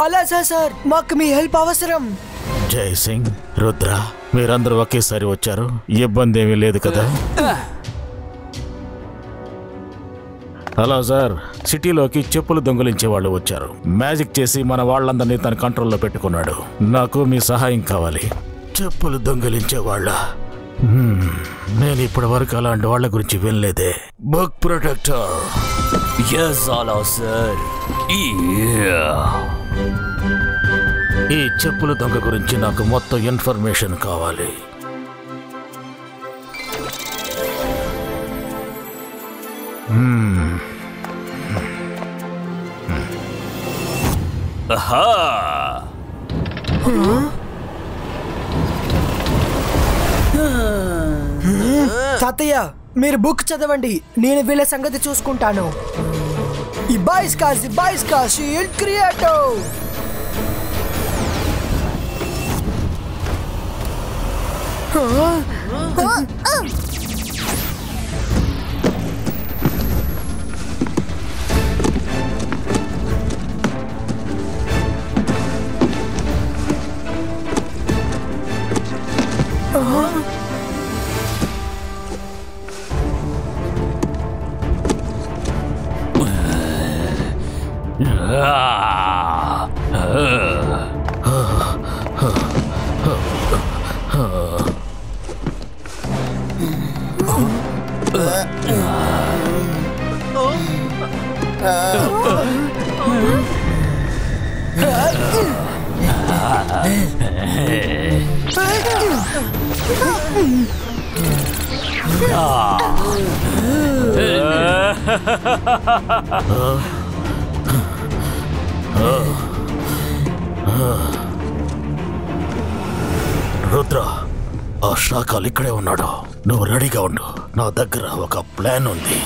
అలా సార్ మాకు మీ హెల్ప్ అవసరం. జై సింగ్, రుద్ర, మీరందరూ ఒకేసారి వచ్చారు, ఇబ్బంది ఏమీ లేదు కదా? హలో సార్, సిటీలోకి చెప్పులు దొంగిలించే వాళ్ళు వచ్చారు. మ్యాజిక్ చేసి మన వాళ్ళందరినీ తన కంట్రోల్లో పెట్టుకున్నాడు. నాకు మీ సహాయం కావాలి. చెప్పులు దొంగిలించే వాళ్ళ? నేను ఇప్పటి వరకు అలాంటి వాళ్ళ గురించి వినలేదే. Book protector. ఈ చెప్పుల దొంగ గురించి నాకు మొత్తం ఇన్ఫర్మేషన్ కావాలి. తాతయ్య, మీరు బుక్ చదవండి, నేను వీళ్ళ సంగతి చూసుకుంటాను. Ibaiska Shield Creator. రుద్ర, ఆ శాఖలు ఇక్కడే ఉన్నాడు. నువ్వు రెడీగా ఉండు, నా దగ్గర ఒక ప్లాన్ ఉంది.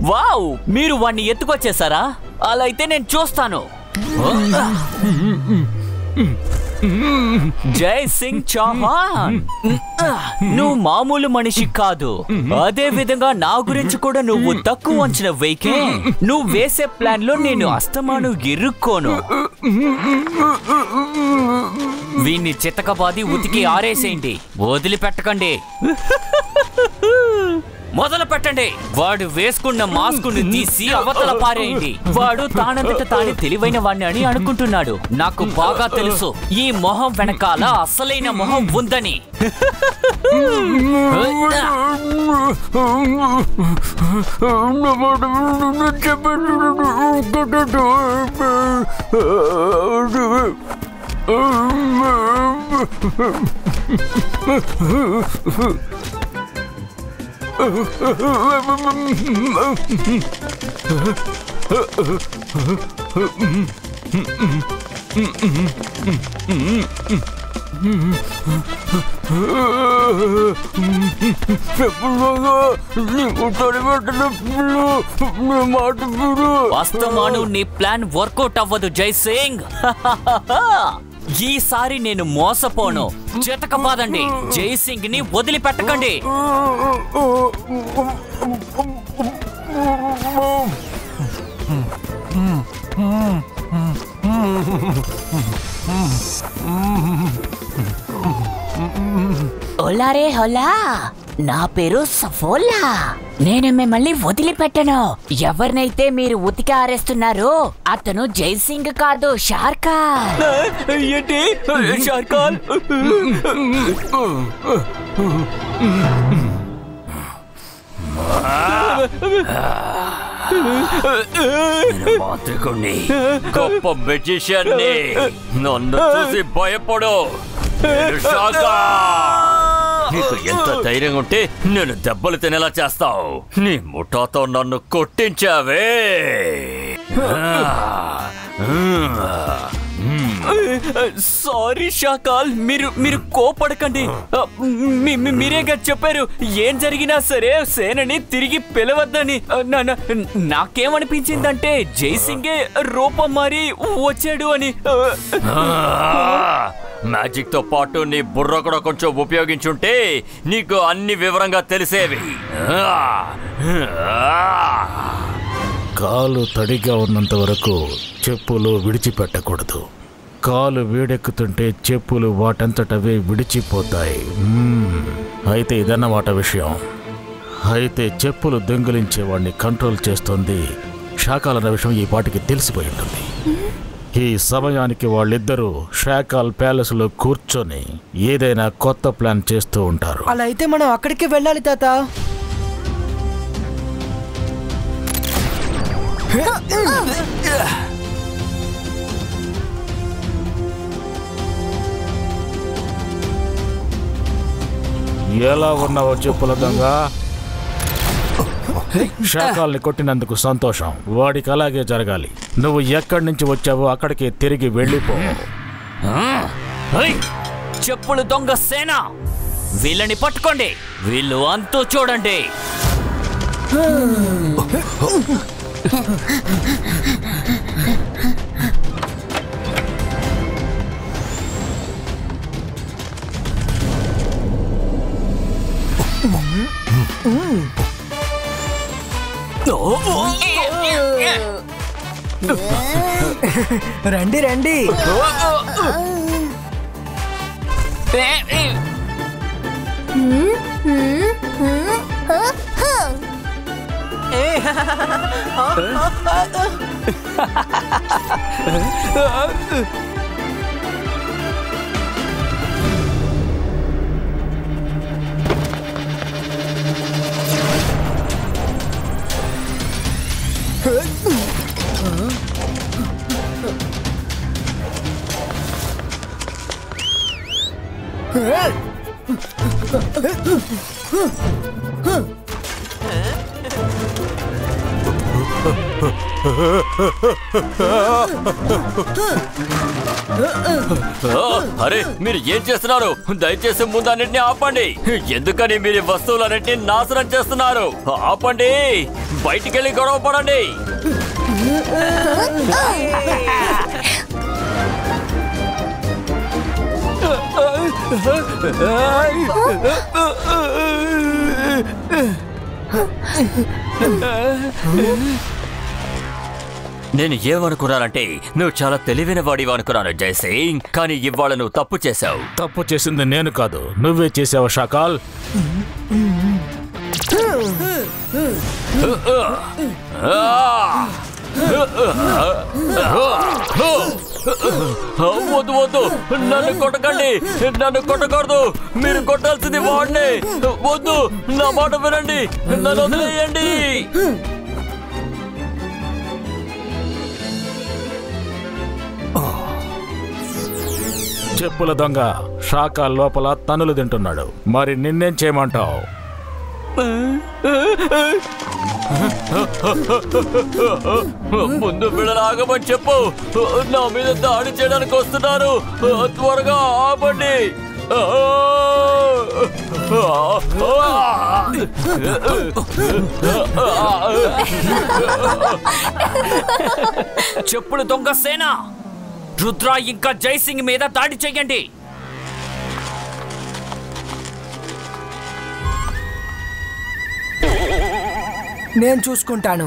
వావ్, మీరు వాణ్ణి ఎత్తుకొచ్చేసారా? అలా అయితే నేను చూస్తాను. జై సింగ్ చౌహాన్, నువ్వు మామూలు మనిషి కాదు. అదే విధంగా నా గురించి కూడా నువ్వు తక్కువ అంచనా వేయకే. నువ్వు వేసే ప్లాన్ లో నేను అస్తమాను ఇరుక్కోను. వీణ్ణి చితకబాది ఉతికి ఆరేసేయండి, వదిలిపెట్టకండి. మొదలు పెట్టండి. వాడు వేసుకున్న మాస్కుని తీసి అవతల పారేయండి. వాడు తానంతట తానే తెలివైన వాణ్ణి అని అనుకుంటున్నాడు. నాకు బాగా తెలుసు ఈ మొహం వెనకాల అసలైన మొహం ఉందని. అస్తమాను నీ ప్లాన్ వర్కౌట్ అవ్వదు జై సింగ్. ఈసారి నేను మోసపోను. చితకబాదండి, జై సింగ్ ని వదిలిపెట్టకండి. ఓలా రే హోలా, నా పేరు సఫోలా. నేను మిమ్మల్ని వదిలిపెట్టను. ఎవరినైతే మీరు ఉతికి ఆరేస్తున్నారో అతను జై సింగ్ కాదు, షార్ఖాన్. ఏంటి షార్ఖాన్? మాంత్రికుణ్ణి, గొప్ప మెజిషియన్ని. నన్ను చూసి భయపడు. నీకు ఎంత ధైర్యం ఉంటే నేను దెబ్బలు తినేలా చేస్తావు? నీ ముఠాతో నన్ను కొట్టించావే. సారీ షాకాల్, మీరు కోపడకండి. మీరేగా చెప్పారు ఏం జరిగినా సరే సేనని తిరిగి పిలవద్దని. నాకేమనిపించిందంటే జైసింగే రూపం మారి వచ్చాడు అని. మ్యాజిక్ తో పాటు నీ బుర్ర కూడా కొంచెం ఉపయోగించుంటే నీకు అన్ని వివరంగా తెలిసేవి. కాలు తడిగా ఉన్నంత వరకు చెప్పులు విడిచిపెట్టకూడదు. కాలు వేడెక్కుతుంటే చెప్పులు వాటంతటవే విడిచిపోతాయి. అయితే ఇదన్నమాట విషయం. అయితే చెప్పులు దొంగిలించేవాడిని కంట్రోల్ చేస్తుంది షాకాల్ విషయం ఈ పాటికి తెలిసిపోయి ఉంటుంది. ఈ సమయానికి వాళ్ళిద్దరూ షాకాల్ ప్యాలెస్ లో కూర్చొని ఏదైనా కొత్త ప్లాన్ చేస్తూ ఉంటారు. అలా అయితే మనం అక్కడికి వెళ్ళాలి తాత. ఎలా ఉన్నావో చెప్పుల దొంగ? షాకాల్ని కొట్టినందుకు సంతోషం. వాడికి అలాగే జరగాలి. నువ్వు ఎక్కడి నుంచి వచ్చావో అక్కడికి తిరిగి వెళ్ళిపో. చెప్పులు దొంగ సేన, వీళ్ళని పట్టుకోండి. వీళ్ళు అంతూ చూడండి. రండి రండి. అరే మీరు ఏం చేస్తున్నారు? దయచేసి ముందు అన్నింటినీ ఆపండి. ఎందుకని మీరు వస్తువులన్నింటినీ నాశనం చేస్తున్నారు? ఆపండి. బయటికెళ్ళి గొడవ పడండి. నేను ఏమనుకున్నానంటే నువ్వు చాలా తెలివైన వాడివి అనుకున్నాను జైసింగ్. కానీ ఇవాళ నువ్వు తప్పు చేశావు. తప్పు చేసింది నేను కాదు, నువ్వే చేసావు షాకాల్. వద్దు వద్దు, నన్ను కొట్టకండి. నన్ను కొట్టకూడదు. మీరు కొట్టాల్సింది వాడిని. వద్దు, నా మాట వినండి. నన్ను వదిలేయండి. చెప్పుల దొంగ షాకాల్ లోపల తన్నులు తింటున్నాడు. మరి నిన్నేం చేయమంటావు? ముందు వీళ్ళలాగమని చెప్పు. నా మీద దాడి చేయడానికి వస్తున్నారు. త్వరగా ఆపండి. చెప్పులు దొంగ సేన, రుద్ర ఇంకా జైసింగ్ మీద దాడి చెయ్యండి. నేను చూసుకుంటాను.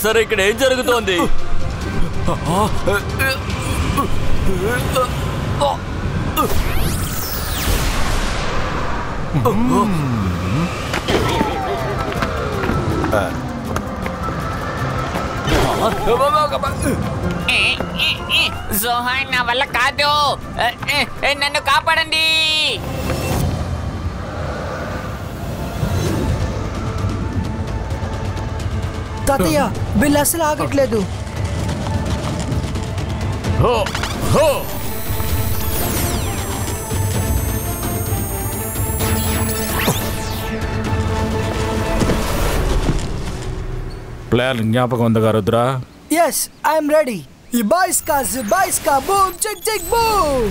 సరే, ఇక్కడ ఏం జరుగుతోంది? జోహాన్, నా వల్ల కాదు, నన్ను కాపాడండి. తాతయ్య, వీళ్ళు అసలు ఆగట్లేదు. ప్లాన్ జ్ఞాపకం ఉందిగా రుద్రా? Yes, I'm ready. బాయ్స్కా బూమ్ చెక్ చెక్ బూమ్.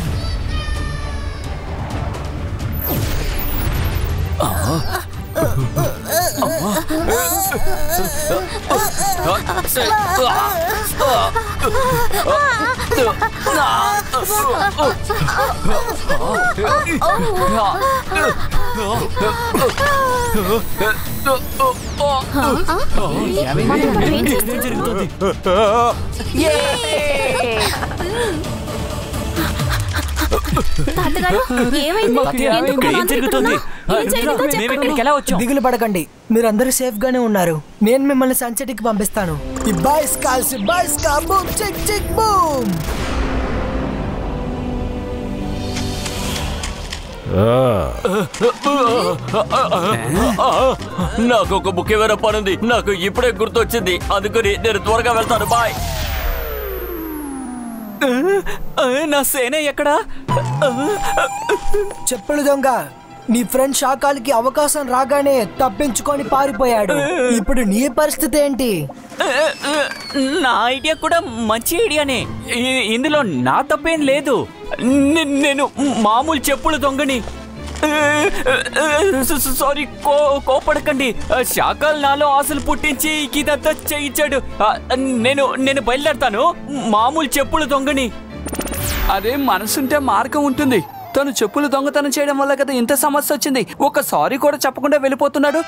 దిగులు పడకండి, మీరందరూ సేఫ్ గానే ఉన్నారు. నేను మిమ్మల్ని సన్సెట్ కి పంపిస్తాను. ఈ బాయ్స్ కా బూమ్ చెక్ చెక్ బూమ్. నాకు ఒక ముఖ్యమైన పనుంది. నాకు ఇప్పుడే గుర్తొచ్చింది, అందుకని నేను త్వరగా వెళ్తాను. బాయ్. నా సేన ఎక్కడా? చెప్పులు దొంగ, నీ ఫ్రెండ్ షాకాలికి అవకాశం రాగానే తప్పించుకొని పారిపోయాడు. ఇప్పుడు నీ పరిస్థితి ఏంటి? నా ఐడియా కూడా మంచి ఐడియానే. ఇందులో నా తప్పేం లేదు. నేను మామూలు చెప్పులు దొంగని. సారీ, కోపడకండి. శాఖలు నాలో ఆశలు పుట్టించి ఇదంతా చేయించాడు. నేను బయలుదేరతాను. మామూలు చెప్పులు దొంగని. అదే మనసుంటే మార్గం ఉంటుంది. తను చెప్పులు దొంగతనం చేయడం వల్ల కదా ఇంత సమస్య వచ్చింది. ఒక సారీ కూడా చెప్పకుండా వెళ్ళిపోతున్నాడు.